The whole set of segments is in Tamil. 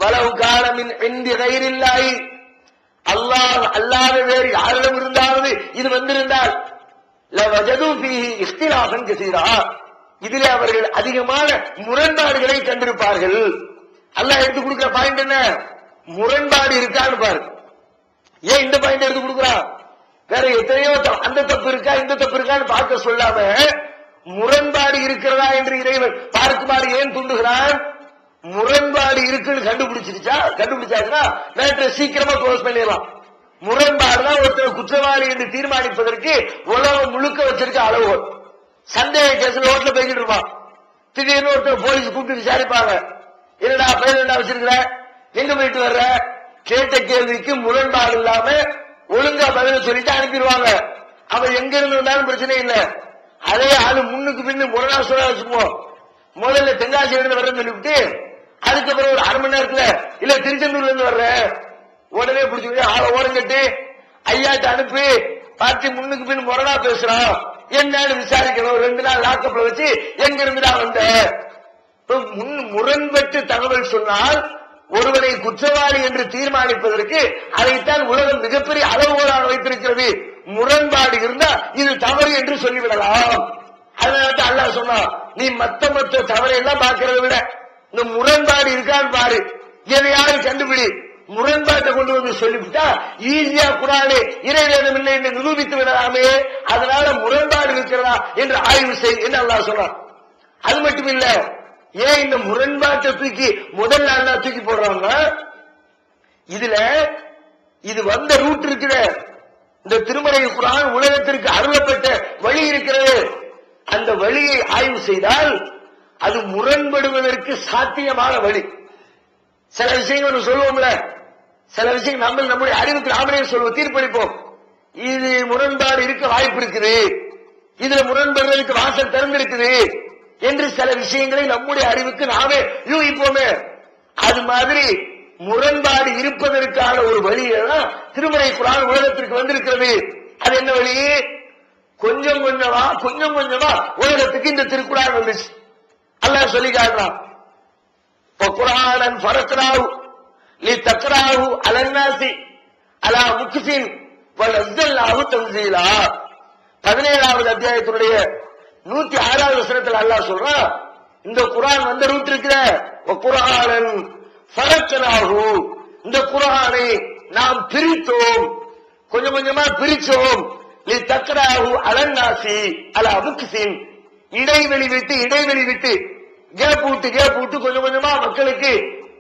வலவு காலமின் இந்தி கைரில்லாய், அல்லாஹ் அல்லாத வேறு யாரிடம் இருந்தாவது இது வந்திருந்தால் லவஜது ஃபீஹி இஃப்திலாஃபன் கஸீரா, இதிலே அவர்கள் அதிகமான முரண்பாடுகளை கண்டிருப்பார்கள். அல்லாஹ் எடுத்து கொடுக்கிற பாயிண்ட் என்ன? முரண்பாடு இருக்கான்னு பாரு. ஏன் இந்த பாயிண்ட் எடுத்து கொடுக்குறான்? வேற எத்தனையோ அந்த தப்பு இருக்கா இந்த தப்பு இருக்கான்னு பார்க்க சொல்லாம முரண்பாடு இருக்கிறதா என்று இறைவன் பார்க்குமாறு ஏன் தூண்டுகிறான்? முரண்பாடு இருக்குன்னு கண்டுபிடிச்சாச்சுன்னா மேட்டரை சீக்கிரமா க்ளோஸ் பண்ணிடலாம். முரண்பாடுதான் ஒருத்தர் குற்றவாளி என்று தீர்மானிப்பதற்கு உலகம் முழுக்க வச்சிருக்க அளவுகோல். சந்தேக கேஸ்ல ரோட்ல போய்கிட்டு இருப்பான், திடீர்னு ஒருத்தர் போலீஸ் கூப்பிட்டு விசாரிப்பாங்க, என்னடா பயிர் வச்சிருக்கிற, எங்க போயிட்டு வர்ற, கேட்ட கேள்விக்கு முரண்பாடு இல்லாம ஒழுங்கா பதில சொல்லிட்டு அனுப்பிடுவாங்க. அவன் எங்க இருந்து வந்தாலும் பிரச்சனை இல்லை. அதே ஆளு முன்னுக்கு பின்னு முரணா சொல்ல வச்சுக்குவோம். முதல்ல தென்காசி இருந்து வர்றேன்னு சொல்லிவிட்டு அதுக்கப்புறம் ஒரு அரை மணி நேரத்துல இல்ல திருச்செந்தூர்ல இருந்து வர்றேன், உடனே பிடிச்சி ஆளை ஓரம் கட்டி ஐயாட்ட அனுப்பி பார்த்து முன்னுக்கு பின் முரணா பேசுறான் என்னன்னு விசாரிக்கணும். 2 நாள் லாக்கப்ல வச்சு எங்க இருந்துடா வந்த. முரண்பட்டு தகவல் சொன்னால் ஒருவரை குற்றவாளி என்று தீர்மானிப்பதற்கு அதைத்தான் உலகம் மிகப்பெரிய அளவுகோலாக வைத்திருக்கிறது. முரண்பாடு இருந்தா இது தவறு என்று சொல்லிவிடலாம். அதனால அல்லாஹ் சொன்னா, நீ மத்த தவறையெல்லாம் பார்க்கறத விட இந்த முரண்பாடு இருக்கான்னு பாரு, எதையாவது கண்டுபிடி. முரண்பாட்டை கொண்டு வந்து சொல்லிவிட்டா ஈஸியா குரானே இறைவேதம் இல்லை என்று நிரூபித்து விடலாமே. அதனால முரண்பாடு இருக்கிறதா என்று ஆய்வு செய் என்று அல்லாஹ் சொன்னான். அது மட்டும் இல்ல, ஏன் இந்த முரண்பாட்டை தூக்கி முதல்ல அல்லாஹ் தூக்கி போடுறாங்க? இதுல இது வந்த ரூட் இருக்கிற இந்த திருமறை குர்ஆன் உலகத்திற்கு அருளப்பட்ட வழி இருக்கிறது. அந்த வழியை ஆய்வு செய்தால் அது முரண்படுவதற்கு சாத்தியமான வழி. சில விஷயங்கள் சொல்லுவோம்ல, சில விஷயம் நம்முடைய அறிவுக்கு நாமளே சொல்லுவோம், தீர்ப்பளிப்போம். இது முரண்பாடு இருக்க வாய்ப்பு இருக்குது, இதுல முரண்படுவதற்கு வாசல் திறந்திருக்குது என்று சில விஷயங்களை நம்முடைய அறிவுக்கு நாமே யூகிப்போமே. அது மாதிரி முரண்பாடு இருப்பதற்கான ஒரு வழியெல்லாம் திருமறை குர்ஆன் உலகத்திற்கு வந்திருக்கிறது. அது என்ன வழி? கொஞ்சம் கொஞ்சமா உலகத்துக்கு இந்த திருக்குர்ஆன் வந்துச்சு. அல்லாஹ் சொல்லி காட்டுறான், குர்ஆனன் ஃபரக்னாஹு லிதக்ராஹு அலன்னாஸி அலா முக்ஸின் வனஸல்னாஹு தன்ஸீலா. 17வது அத்தியாயத்தினுடைய 106வது வசனத்தில் அல்லாஹ் சொல்றான், இந்த குர்ஆன் வந்த ரூட் இருக்கிற குர்ஆனன் ஃபரக்னாஹு, இந்த குர்ஆனை நாம் பிரித்தோம், கொஞ்சம் கொஞ்சமா பிரிச்சோம். லிதக்ராஹு அலன்னாஸி அலா முக்ஸின், இடைவெளி விட்டு கேப் விட்டு கொஞ்சம் கொஞ்சமா மக்களுக்கு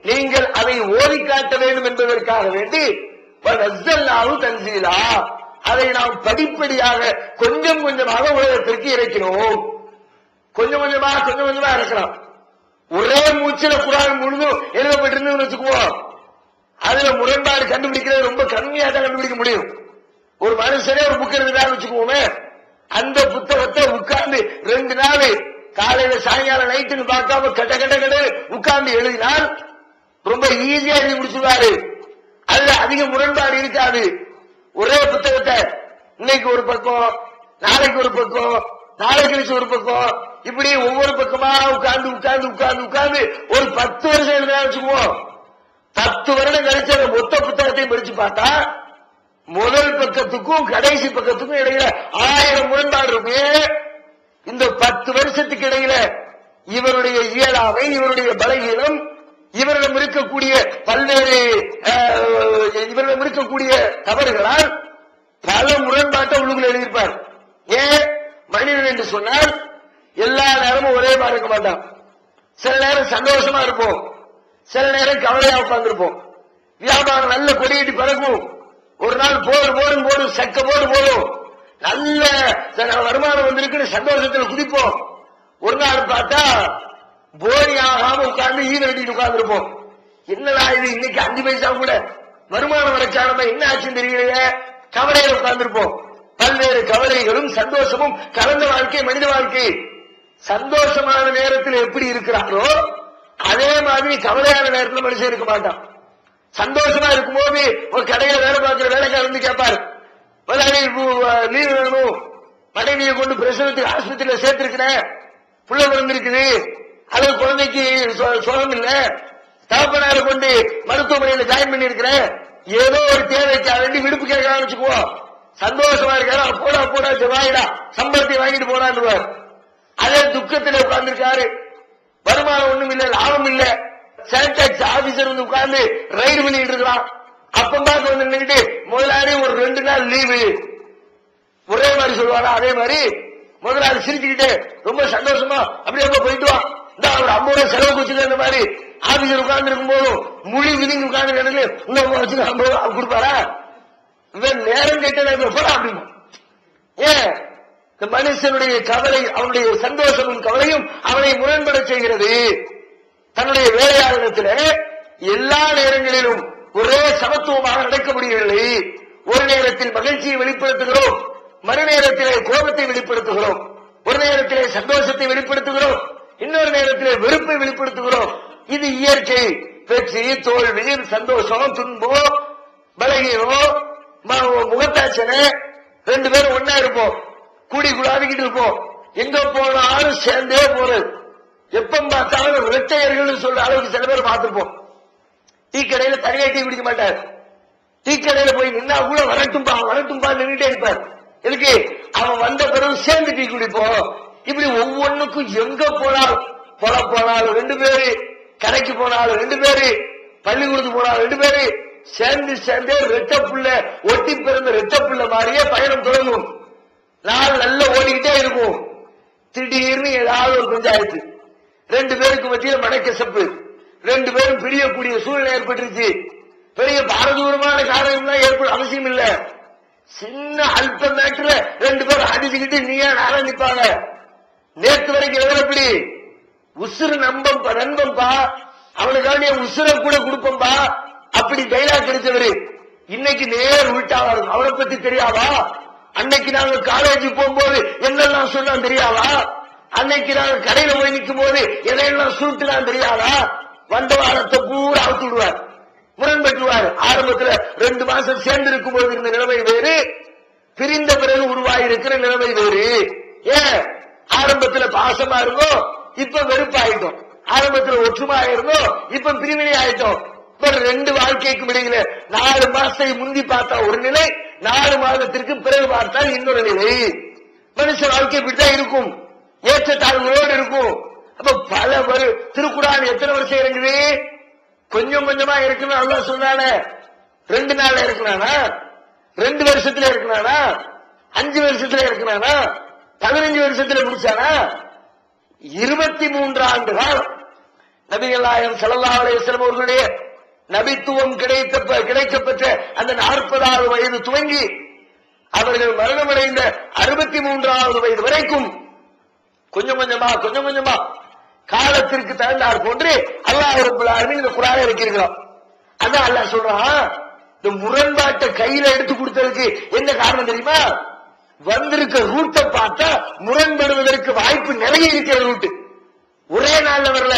நீங்கள் அதை ஓதி காட்ட வேண்டும் என்பதற்காக வேண்டி வனஸல்னாஹு தன்ஸீலா, அதை நாம் படிப்படியாக கொஞ்சம் கொஞ்சமாக உலகத்திற்கு இறக்கினோம். கொஞ்சம் கொஞ்சமா இறக்கலாம். ஒரே மூச்சில குர்ஆன் முழுதும் எழுதப்பட்டிருந்து வச்சுக்குவோம், அதுல முரண்பாடு கண்டுபிடிக்கிறது ரொம்ப கம்மியா தான் கண்டுபிடிக்க முடியும். ஒரு மனுஷனே ஒரு புக் எழுதுறான்னு வச்சுக்குவோமே, அந்த புத்தகத்தை உட்கார்ந்து 2 நாள் காலையில சாயங்காலம் நைட்டுன்னு பார்க்காம கட்ட உட்கார்ந்து எழுதினால் ரொம்ப ஈஸியா எழுதி முடிச்சுடுவாரு. அதுல அதிக முரண்பாடு இருக்காது. ஒரே புத்தகத்தை இன்னைக்கு ஒரு பக்கம், நாளைக்கு ஒரு பக்கம், நாளை கழிச்சு ஒரு பக்கம், இப்படி ஒவ்வொரு பக்கமா உட்கார்ந்து ஒரு 10 வருஷம் எழுதா வச்சுக்குவோம். 10 வருடம் கழிச்சு அந்த மொத்த புத்தகத்தையும் படிச்சு பார்த்தா முதல் பக்கத்துக்கும் கடைசி பக்கத்துக்கும் இடையில 1000 முரண்பாடு இருக்கு. இந்த 10 வருஷத்துக்கு இடையில இவருடைய இயலாமை, இவருடைய பலகீனம், இவரிடம் இருக்கக்கூடிய பல்வேறு இவரிடம் இருக்கக்கூடிய தவறுகளால் பல முரண்பாட்டை உள்ளுக்குள்ள எழுதியிருப்பார். ஏன்? மனிதன் என்று சொன்னால் எல்லா நேரமும் ஒரே மாதிரி இருக்க மாட்டான். சில நேரம் சந்தோஷமா இருப்போம், சில நேரம் கவலையா உட்கார்ந்துருப்போம். வியாபாரம் நல்ல கொடியேட்டி பறக்கும், ஒரு நாள் போடு சக்க போடும், நல்ல வருமானம் வந்திருக்குன்னு சந்தோஷத்தில் குதிப்போம். ஒரு நாள் பார்த்தா போனி ஆகாம உட்கார்ந்து ஈரடிட்டு உட்கார்ந்துருப்போம். என்னடா இது, இன்னைக்கு 5 பைசா கூட வருமானம் வரைக்காம என்ன ஆச்சுன்னு தெரியலையே, கவலையில உட்கார்ந்துருப்போம். பல்வேறு கவலைகளும் சந்தோஷமும் கலந்த வாழ்க்கை மனித வாழ்க்கை. சந்தோஷமான நேரத்தில் எப்படி இருக்கிறாரோ அதே மாதிரி கவலையான நேரத்தில் மனுஷன் இருக்க மாட்டான். சந்தோஷமா இருக்கும்போது ஒரு கடையில வேலை பார்க்கிற வேலைக்காரர் வந்து கேட்பாரு, லீவு வேணும், மனைவியை கொண்டு பிரசவத்துக்கு ஆஸ்பத்திரியில சேர்த்திருக்கிறேன், புள்ள பிறந்திருக்குது, அது குழந்தைக்கு சுகம் இல்ல, தகப்பனாரை கொண்டு மருத்துவமனையில் ஜாயின் பண்ணி இருக்கிறேன், ஏதோ ஒரு தேவைக்காக வேண்டி விடுப்பு கேட்கலாம்னு வச்சுக்குவோம். சந்தோஷமா இருக்காரு, போடா போடா வாயிடா சம்பளத்தை வாங்கிட்டு போறான்னு. அதே துக்கத்தில் உட்கார்ந்துருக்காரு, வருமானம் ஒண்ணும் இல்ல, லாபம் இல்ல. சேல்டாக்ஸ் ஆபீசர் வந்து உட்கார்ந்து ரைடு பண்ணிட்டு இருக்கலாம். அப்பம் பார்த்து வந்து நின்றுட்டு முதலாளி ஒரு 2 நாள் லீவு ஒரே மாதிரி சொல்லுவாரா? அதே மாதிரி முதலாளி சிரிச்சுக்கிட்டு ரொம்ப சந்தோஷமா அப்படியே போயிட்டு வா, இந்த ஒரு 50 ரூபாய் செலவுக்கு வச்சுக்க. இந்த மாதிரி ஆபீசர் உட்கார்ந்து இருக்கும் போதும் முழு விதிங்க உட்கார்ந்து கிடக்கு இன்னும் வச்சு 50 ரூபாய் கொடுப்பாரா? இவன் நேரம் கேட்ட போடா அப்படிமா. ஏன் இந்த மனுஷனுடைய கவலை, அவனுடைய சந்தோஷமும் கவலையும் அவனை முரண்பட செய்கிறது. தன்னுடைய வேலையாளரிடத்தில் எல்லா நேரங்களிலும் ஒரே சமத்துவமாக நடக்க முடியவில்லை. ஒரு நேரத்தில் மகிழ்ச்சியை வெளிப்படுத்துகிறோம், மறு நேரத்திலே கோபத்தை வெளிப்படுத்துகிறோம், ஒரு நேரத்திலே சந்தோஷத்தை வெளிப்படுத்துகிறோம், இன்னொரு நேரத்திலே வெறுப்பை வெளிப்படுத்துகிறோம். இது இயற்கை. வெற்றி தோல்வி, சந்தோஷம் துன்பம் பலகீனம் முகத்தாச்சனை 2 பேரும் ஒன்னா இருப்போம், கூடி குழாவிக்கிட்டு இருப்போம். எங்க போனாலும் சேர்ந்தே போறது. எப்ப பார்த்தாலும் இரட்டையர்கள் சொல்ற அளவுக்கு சில பேர் பார்த்திருப்போம். டீ கடையில தனியா டீ குடிக்க மாட்டார். டீ கடையில போய் நின்னா கூட வரட்டும்பா வரட்டும்பா நின்றுட்டே இருப்பார். எதுக்கு? அவன் வந்த பிறகு சேர்ந்து டீ குடிப்போம். இப்படி ஒவ்வொன்னுக்கும் எங்க போனாலும் போனாலும் 2 பேரு, கடைக்கு போனாலும் 2 பேரு, பள்ளிக்கூடத்துக்கு போனாலும் 2 பேரு சேர்ந்தே ரெட்ட புள்ள, ஒட்டி பிறந்த ரெட்ட புள்ள மாதிரியே பயணம் தொடங்கும். நாள் நல்லா ஓடிக்கிட்டே இருக்கும். திடீர்னு ஏதாவது ஒரு பஞ்சாயத்து, 2 பேருக்கு மத்தியில் மனக்கசப்பு, 2 பேரும் பிரியக்கூடிய சூழ்நிலை ஏற்பட்டுருச்சு. பெரிய பாரதூரமான காரணம் ஏற்படும் அவசியம் இல்ல. சின்ன அல்ப மேட்டர்ல 2 பேரும் அடிச்சுக்கிட்டு நீயா நாளா நிப்பாங்க. நேற்று வரைக்கும் எவ்வளவு உசுறு நண்பன்பா, அவனுக்காக என் உசுரை கூட கொடுப்பம்பா, அப்படி டைலாக் கிடைச்சவரு இன்னைக்கு நேர் உள்டாவா இருக்கும். அவனை பத்தி தெரியாதா? அன்னைக்கு நாங்க காலேஜ் போகும்போது என்னெல்லாம் சொன்னா தெரியாதா? அன்னைக்கு நாங்க கடையில போய் நிற்கும் போது எதையெல்லாம் சூட்டுலாம் தெரியாதா? வந்த வாரத்தை பூரா அவுத்து விடுவார், முரண்பட்டுவார். ஆரம்பத்தில் 2 மாசம் சேர்ந்து இருக்கும் போது இருந்த நிலைமை வேறு, பிரிந்த பிறகு உருவாயிருக்கிற நிலைமை வேறு. ஏன்? ஆரம்பத்தில் பாசமா இருந்தோம், இப்ப வெறுப்பாயிட்டோம். ஆரம்பத்தில் ஒற்றுமா இருந்தோம், இப்ப பிரிவினை ஆயிட்டோம். இப்ப 2 வாழ்க்கைக்கும் இடையில 4 மாசத்தை முந்தி பார்த்தா ஒரு நிலை, 4 மாதத்திற்கு பிறகு பார்த்தால் இன்னொரு நிலை. மனுஷ வாழ்க்கை இப்படித்தான் இருக்கும், ஏற்றத்தாழ்வுகளோடு இருக்கும். அப்ப பல திருக்குறான் எத்தனை வருஷம் இறங்குது? கொஞ்சம் கொஞ்சமா இருக்கணும். அல்லாஹ் சொன்னானே 2 நாள்ல இருக்கனானா, 2 வருஷத்துல இருக்கனானா, 5 வருஷத்துல இருக்கனானா, 15 வருஷத்துல முடிச்சானா? 23 ஆண்டு காலம் நபிகள் நாயகம் ஸல்லல்லாஹு அலைஹி வஸல்லம் அவர்களுடைய நபித்துவம் கிடைக்கப்பெற்ற அந்த 40வது வயது துவங்கி அவர்கள் மரணமடைந்த 63வது வயது வரைக்கும் கொஞ்சம் கொஞ்சமா காலத்திற்கு தகுந்தார் போன்று அல்லாஹ் ரப்பல் ஆலமீன் இந்த குர்ஆனை இறக்கியிருக்கிறான். அதான் அல்லாஹ் சொல்றான், இந்த முரண்பாட்டை கையில எடுத்து கொடுத்ததுக்கு என்ன காரணம் தெரியுமா? வந்திருக்க ரூட்டை பார்த்தா முரண்படுவதற்கு வாய்ப்பு நிறைய இருக்கிற ரூட். ஒரே நாள்ல வரல,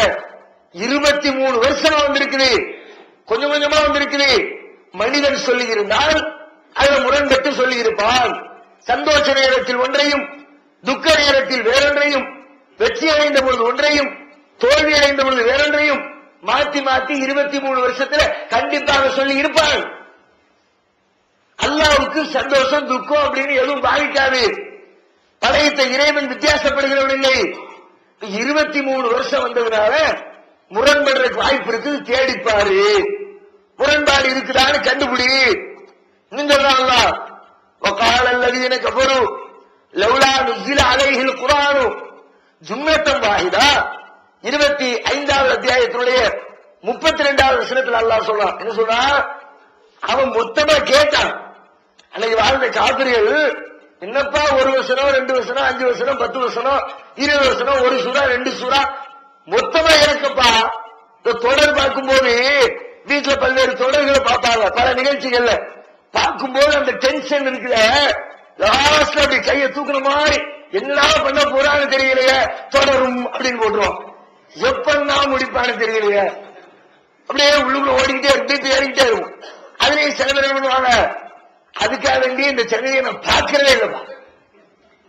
23 வருஷமா வந்திருக்குது, கொஞ்சம் கொஞ்சமா வந்திருக்குது. மனிதன் சொல்லி இருந்தால் அதை முரண்பட்டு சொல்லி இருப்பான். சந்தோஷ நேரத்தில் ஒன்றையும், துக்க நேரத்தில் வேறொன்றையும், வெற்றி அடைந்த பொழுது ஒன்றையும், தோல்வி அடைந்த பொழுது வேறொன்றையும் மாத்தி 23 வருஷத்துல கண்டிப்பாக சொல்லி இருப்பான். அல்லாஹ்வுக்கு சந்தோஷம் துக்கம் அப்படின்னு எதுவும் பாதிக்காது. படைத்த இறைவன் வித்தியாசப்படுகிறவன் இல்லை. 23 வருஷம் வந்ததுனால முரண்படுறதுக்கு வாய்ப்பு இருக்குது, தேடிப்பாரு. முரண்பாடு இருக்குதான்னு கண்டுபிடி. இன்னும் சொல்றான் அல்லாஹ், வகால அல்லதீன கஃபரு லவ்லா நுஸில அலைஹில் குர்ஆனு ஜும்லத்தன் வாஹிதா 25வது அத்தியாயத்தினுடைய 32வது வசனத்தில் அல்லாஹ் சொல்றான். என்ன சொல்றான்? அவன் மொத்தமா கேட்டான். அன்னைக்கு வாழ்ந்த காபிர்கள், என்னப்பா 1 வசனம் 2 வசனம் 5 வசனம் 10 வசனம் 20 வசனம் 1 சூறா 2 சூறா மொத்தமா எனக்குப்பா. இந்த தொடர் பார்க்கும்போது வீட்டுல பல்வேறு தொடர்களை பார்ப்பாங்க, பல நிகழ்ச்சிகள்ல பார்க்கும்போது அந்த டென்ஷன் இருக்குல்ல, லாஸ்ட்ல அப்படி கையை தூக்குற மாதிரி என்ன பண்ண போறான்னு தெரியலையே, தொடரும் அப்படின்னு போட்டுருவோம். எப்பன்னா முடிப்பான்னு தெரியலையே, அப்படியே உள்ளுக்குள்ள ஓடிக்கிட்டே இருக்கு, ஏறிக்கிட்டே இருக்கும். அதுலயும் சில பேர் பண்ணுவாங்க, அதுக்காக வேண்டி இந்த சென்னையை நான் பார்க்கிறதே இல்லப்பா,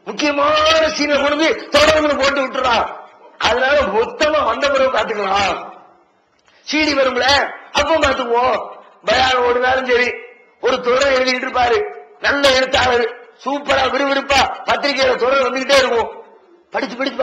முக்கியமான சீனை கொண்டு தொடர்ந்து போட்டு விட்டுறான். அதனால மொத்தமா வந்த பிறகு பார்த்துக்கலாம். சீடி வரும்ல, அப்ப பாத்துக்குவோம். பயான் ஓடுனாலும் சரி, ஒரு தொடர் எழுதிட்டு இருப்பாரு, நல்ல எழுத்தாளர், சூப்பரா விறுவிறுப்பா பத்திரிகையில தொடர் வந்துகிட்டே இருக்கும். படிச்சு படிச்சு